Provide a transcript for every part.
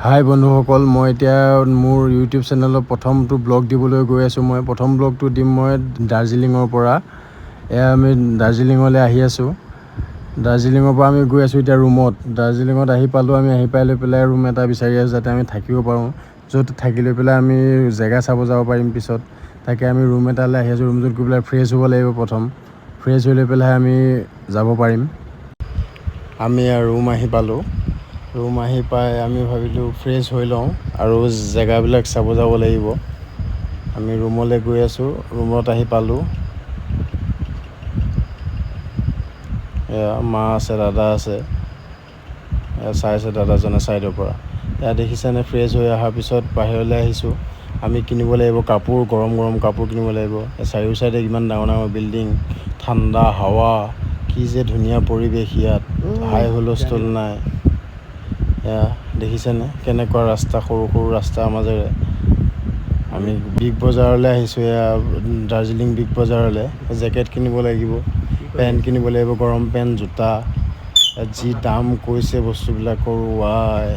হাই বন্ধুসকল, মই এতিয়া মোৰ ইউটিউব চেনেলৰ প্ৰথমটো ব্লগ দিবলৈ গৈ আছোঁ। মই প্ৰথম ব্লগটো দিম মই দাৰ্জিলিঙৰ পৰা। আমি দাৰ্জিলিঙলৈ আহি আছোঁ। দাৰ্জিলিঙৰ পৰা আমি গৈ আছোঁ এতিয়া ৰুমত। দাৰ্জিলিঙত আহি পালোঁ। আমি আহি পাই লৈ পেলাই ৰুম এটা বিচাৰি আছোঁ যাতে আমি থাকিব পাৰোঁ, য'ত থাকি লৈ পেলাই আমি জেগা চাব যাব পাৰিম পিছত। তাকে আমি ৰুম এটালৈ আহি আছোঁ। ৰুমটোত গৈ পেলাই ফ্ৰেছ হ'ব লাগিব প্ৰথম। ফ্ৰেছ হৈ লৈ পেলাই আমি যাব পাৰিম। আমি ৰুম আহি পালোঁ। ৰুম আহি পাই আমি ভাবিলোঁ ফ্ৰেছ হৈ লওঁ আৰু জেগাবিলাক চাব যাব লাগিব। আমি ৰুমলৈ গৈ আছোঁ। ৰুমত আহি পালোঁ। এয়া মা আছে, দাদা আছে। চাইছে দাদাজনে ছাইডৰ পৰা। এয়া দেখিছেনে, ফ্ৰেছ হৈ অহাৰ পিছত বাহিৰলৈ আহিছোঁ। আমি কিনিব লাগিব কাপোৰ, গৰম গৰম কাপোৰ কিনিব লাগিব। চাৰিও চাইডে ইমান ডাঙৰ ডাঙৰ বিল্ডিং, ঠাণ্ডা হাৱা, কি যে ধুনীয়া পৰিৱেশ ইয়াত। হাই হুলস্থুল নাই। এয়া দেখিছেনে কেনেকুৱা ৰাস্তা, সৰু সৰু ৰাস্তাৰ মাজেৰে। আমি বিগ বজাৰলৈ আহিছোঁ। এয়া দাৰ্জিলিং বিগ বজাৰলৈ। জেকেট কিনিব লাগিব, পেণ্ট কিনিব লাগিব, গৰম পেণ্ট, জোতা। যি দাম কৈছে বস্তুবিলাকৰ, ৱাই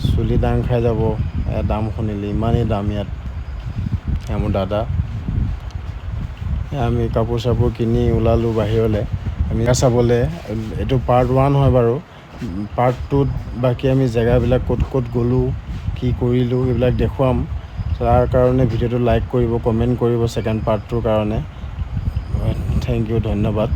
চুলি দাং খাই যাব দাম শুনিলে। ইমানেই দাম ইয়াত। মোৰ দাদা, আমি কাপোৰ চাপোৰ কিনি ওলালোঁ বাহিৰলৈ। আমি চাবলৈ, এইটো পাৰ্ট 1 হয় বাৰু। পাৰ্ট 2ত বাকী আমি জেগাবিলাক ক'ত ক'ত গ'লোঁ, কি কৰিলোঁ এইবিলাক দেখুৱাম। তাৰ কাৰণে ভিডিঅ'টো লাইক কৰিব, কমেণ্ট কৰিব ছেকেণ্ড পাৰ্টটোৰ কাৰণে। থেংক ইউ, ধন্যবাদ।